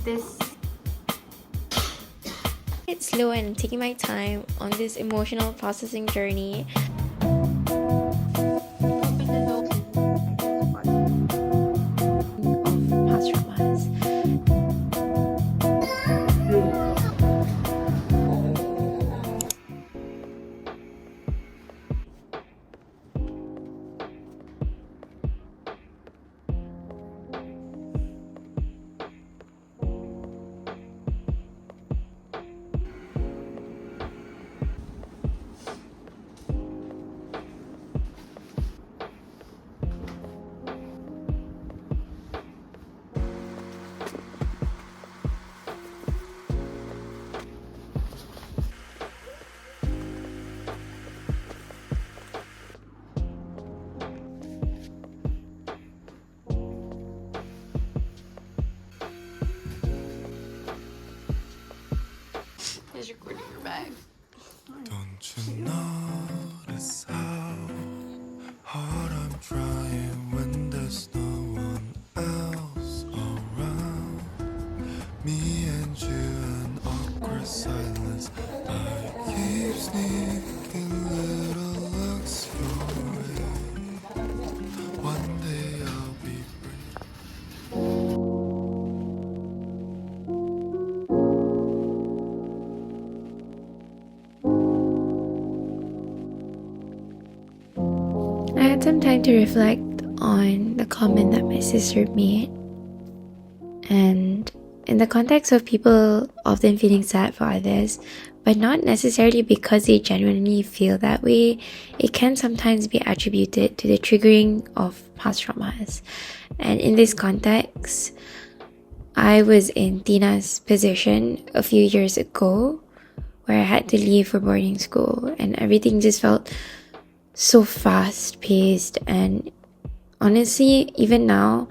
this. It's slow and I'm taking my time on this emotional processing journey. Of past traumas. Is recording your bag. Don't you notice how hard I'm trying when there's no one else around? Me and you, an awkward silence. I keep sneaking little looks your way. One day I'll be free. I had some time to reflect on the comment that my sister made, and in the context of people often feeling sad for others, but not necessarily because they genuinely feel that way, it can sometimes be attributed to the triggering of past traumas. And in this context, I was in Tina's position a few years ago where I had to leave for boarding school, and everything just felt so fast paced. And honestly, even now,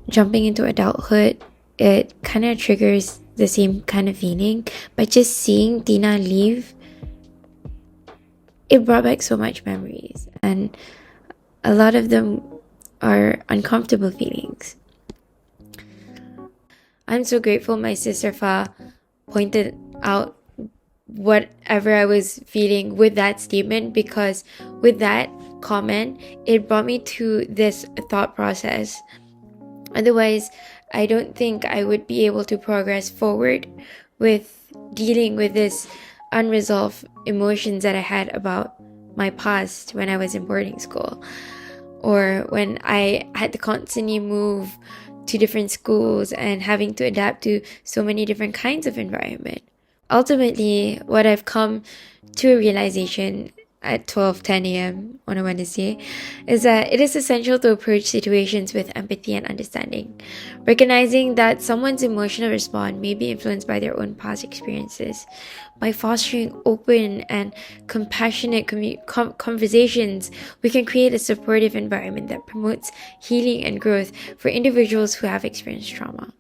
jumping into adulthood, it kind of triggers the same kind of feeling. But just seeing Tina leave, it brought back so much memories, and a lot of them are uncomfortable feelings. I'm so grateful my sister Fa pointed out whatever I was feeling with that statement, because with that comment, it brought me to this thought process. Otherwise, I don't think I would be able to progress forward with dealing with this unresolved emotions that I had about my past when I was in boarding school, or when I had to constantly move to different schools and having to adapt to so many different kinds of environment. Ultimately, what I've come to a realization at 12:10 a.m. on a Wednesday is that it is essential to approach situations with empathy and understanding, recognizing that someone's emotional response may be influenced by their own past experiences. By fostering open and compassionate conversations, we can create a supportive environment that promotes healing and growth for individuals who have experienced trauma.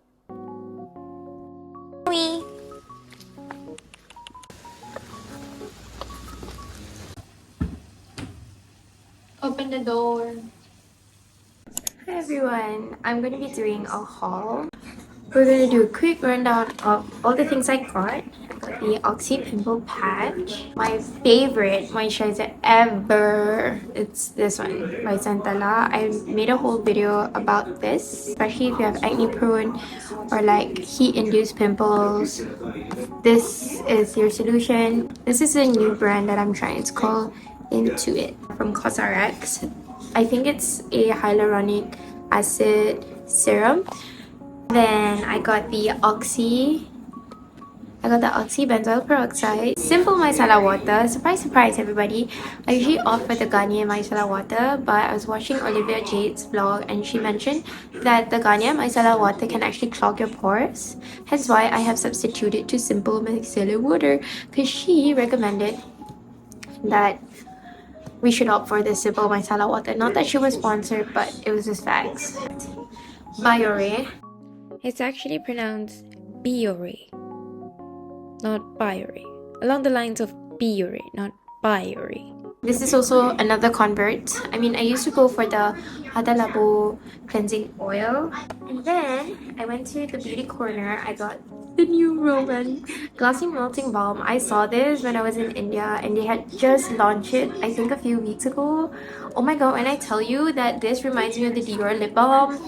Open the door. Hi everyone, I'm going to be doing a haul. We're going to do a quick rundown of all the things I got. I got the Oxy Pimple Patch. My favorite moisturizer ever. It's this one by Santala. I made a whole video about this, especially if you have acne prone or like heat induced pimples. This is your solution. This is a new brand that I'm trying. It's called Into It from CosRx. I think it's a hyaluronic acid serum. Then I got the Oxy benzoyl peroxide, simple micellar water. Surprise, surprise, everybody. I usually opt for the Garnier micellar water, but I was watching Olivia Jade's vlog and she mentioned that the Garnier micellar water can actually clog your pores. Hence why I have substituted to simple micellar water, because she recommended that we should opt for the simple micellar water. Not that she was sponsored, but it was just facts. Biore. It's actually pronounced Biore, not Biore. Along the lines of Biore, not Biore. This is also another convert. I mean, I used to go for the Hada Labo cleansing oil. And then I went to the beauty corner. I got the new Roman Glossy Melting Balm. I saw this when I was in India and they had just launched it, I think a few weeks ago. Oh my god, when I tell you that this reminds me of the Dior lip balm.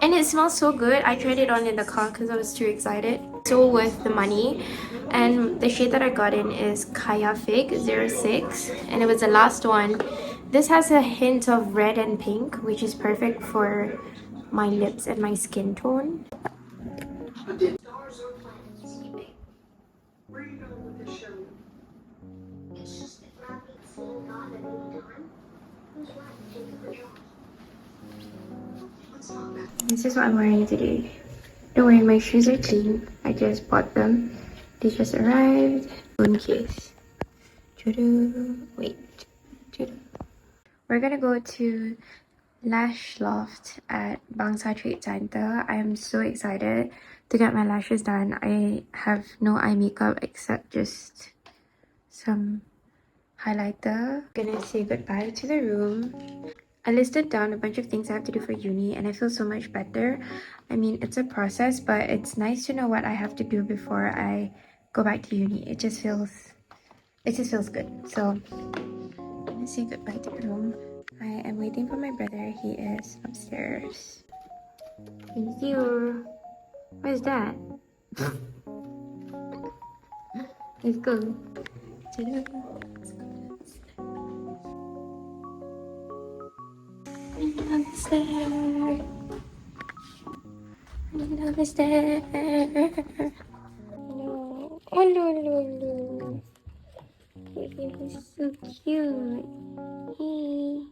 And it smells so good. I tried it on in the car because I was too excited. So worth the money. And the shade that I got in is Kaya Fig 06, and it was the last one. This has a hint of red and pink, which is perfect for my lips and my skin tone. This is what I'm wearing today. Don't worry, my shoes are clean. I just bought them. They just arrived. Phone case. Wait. We're gonna go to Lash Loft at Bangsa Trade Center. I am so excited to get my lashes done. I have no eye makeup except just some highlighter. Gonna say goodbye to the room. I listed down a bunch of things I have to do for uni and I feel so much better. I mean, it's a process, but it's nice to know what I have to do before I go back to uni. It just feels good. So I'm gonna say goodbye to the room. I am waiting for my brother. He is upstairs. Thank you. What is that? Let's go. Upstairs. Upstairs. No. Oh, no. He's so cute. Hey.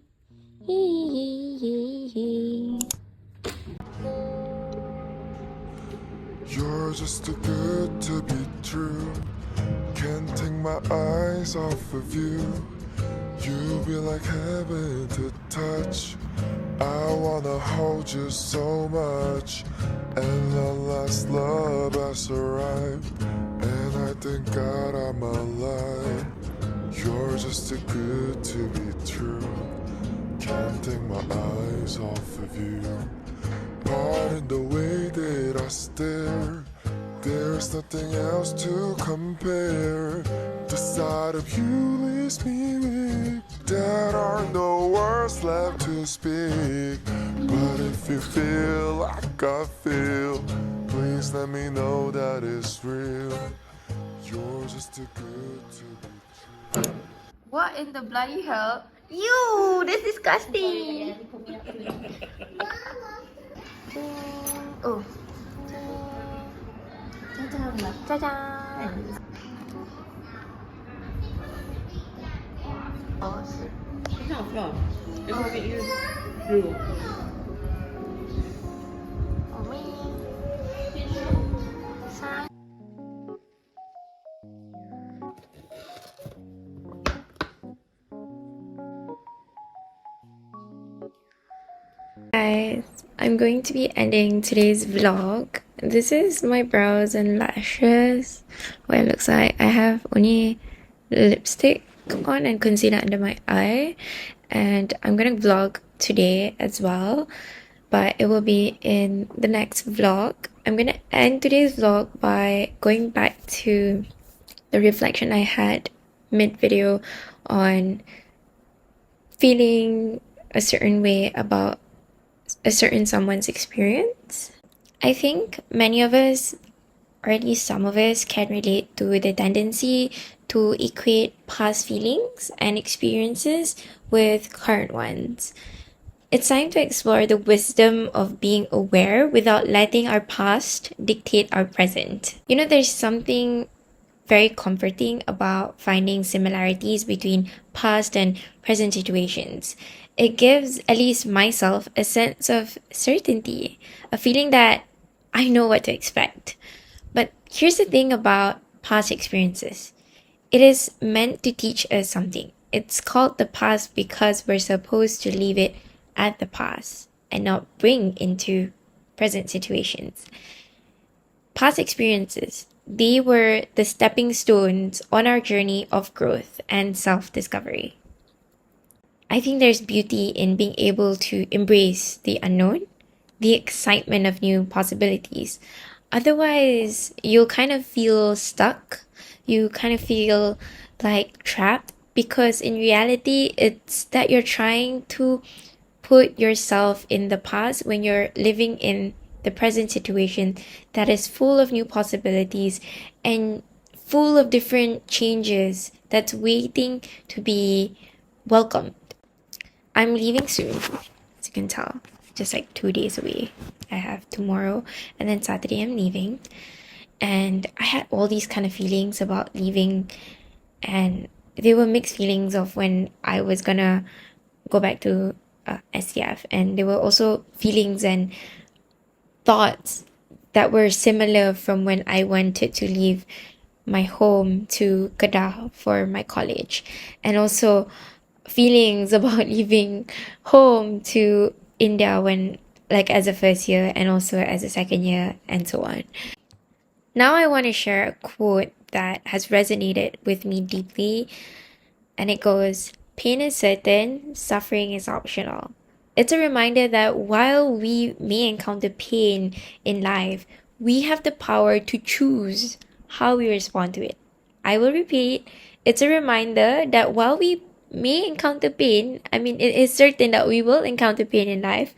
Hey. You're just too good to be true. Can't take my eyes off of you. You be like heaven to touch. I wanna hold you so much. And the last love has arrived. And I thank God I'm alive. You're just too good to be true. Can't take my eyes off of you. Pardon the way that I stare. There's nothing else to compare. The sight of you leaves me weak. There are no words left to speak. But if you feel like I feel, please let me know that it's real. You're just too good to be true. What in the bloody hell? You! That's disgusting! Oh. 짜잔! 상관없어. 이렇게 이거 그리고 Guys, I'm going to be ending today's vlog. This is my brows and lashes. What it looks like. I have only lipstick on and concealer under my eye. And I'm gonna vlog today as well. But it will be in the next vlog. I'm gonna end today's vlog by going back to the reflection I had mid-video on feeling a certain way about a certain someone's experience. I think many of us, or at least some of us, can relate to the tendency to equate past feelings and experiences with current ones. It's time to explore the wisdom of being aware without letting our past dictate our present. You know, there's something very comforting about finding similarities between past and present situations. It gives at least myself a sense of certainty, a feeling that I know what to expect. But here's the thing about past experiences. It is meant to teach us something. It's called the past because we're supposed to leave it at the past and not bring into present situations. Past experiences, they were the stepping stones on our journey of growth and self-discovery. I think there's beauty in being able to embrace the unknown, the excitement of new possibilities. Otherwise, you'll kind of feel stuck. You kind of feel like trapped, because in reality, it's that you're trying to put yourself in the past when you're living in the present situation that is full of new possibilities and full of different changes that's waiting to be welcomed. I'm leaving soon, as you can tell, just like 2 days away. I have tomorrow and then Saturday I'm leaving. And I had all these kind of feelings about leaving, and they were mixed feelings of when I was gonna go back to STF, and there were also feelings and thoughts that were similar from when I wanted to leave my home to Kedah for my college, and also feelings about leaving home to India when, like, as a first year and also as a second year and so on. Now I want to share a quote that has resonated with me deeply, and it goes, "Pain is certain, suffering is optional." It's a reminder that while we may encounter pain in life, we have the power to choose how we respond to it. I will repeat, it's a reminder that while we may encounter pain, it is certain that we will encounter pain in life,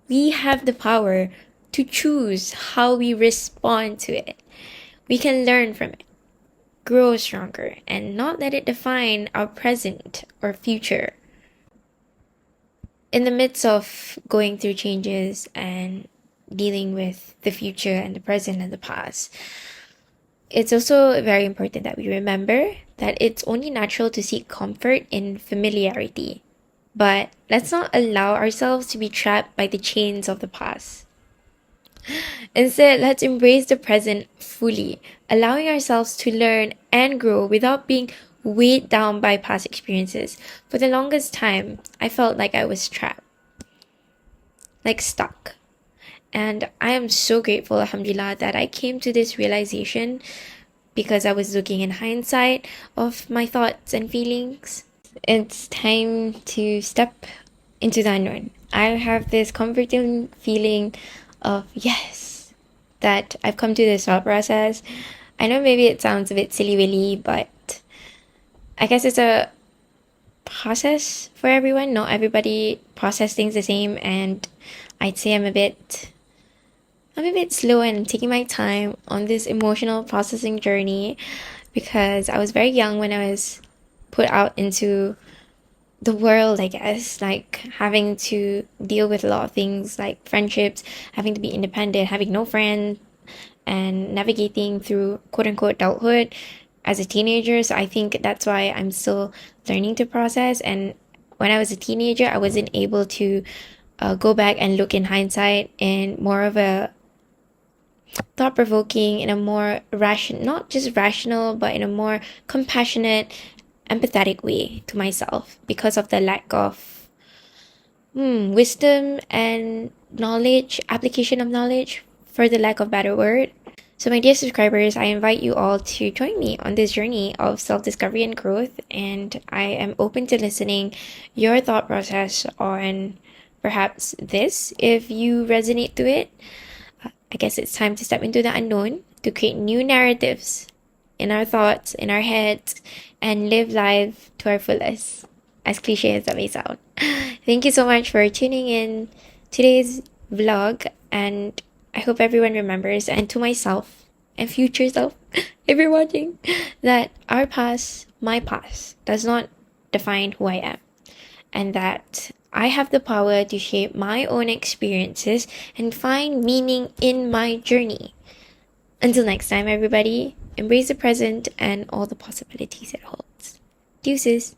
we have the power to choose how we respond to it. We can learn from it, grow stronger, and not let it define our present or future. In the midst of going through changes and dealing with the future and the present and the past, it's also very important that we remember that it's only natural to seek comfort in familiarity. But let's not allow ourselves to be trapped by the chains of the past. Instead, let's embrace the present fully, allowing ourselves to learn and grow without being weighed down by past experiences. For the longest time, I felt like I was trapped, like stuck. And I am so grateful, alhamdulillah, that I came to this realization because I was looking in hindsight of my thoughts and feelings. It's time to step into the unknown. I have this comforting feeling of yes, that I've come to this thought process. I know maybe it sounds a bit silly-willy, but I guess it's a process for everyone. Not everybody process things the same, and I'd say I'm a bit slow and I'm taking my time on this emotional processing journey because I was very young when I was put out into the world, I guess, like having to deal with a lot of things like friendships, having to be independent, having no friends, and navigating through quote-unquote adulthood as a teenager. So I think that's why I'm still learning to process. And when I was a teenager, I wasn't able to go back and look in hindsight in more of a thought-provoking, in a more not just rational, but in a more compassionate, empathetic way to myself because of the lack of wisdom and knowledge, application of knowledge, for the lack of better word. So my dear subscribers, I invite you all to join me on this journey of self-discovery and growth, and I am open to listening your thought process on perhaps this if you resonate to it. I guess it's time to step into the unknown, to create new narratives in our thoughts, in our heads, and live life to our fullest, as cliche as that may sound. Thank you so much for tuning in today's vlog, and I hope everyone remembers, and to myself and future self, if you're watching, that our past, my past, does not define who I am, and that I have the power to shape my own experiences and find meaning in my journey. Until next time, everybody, embrace the present and all the possibilities it holds. Deuces.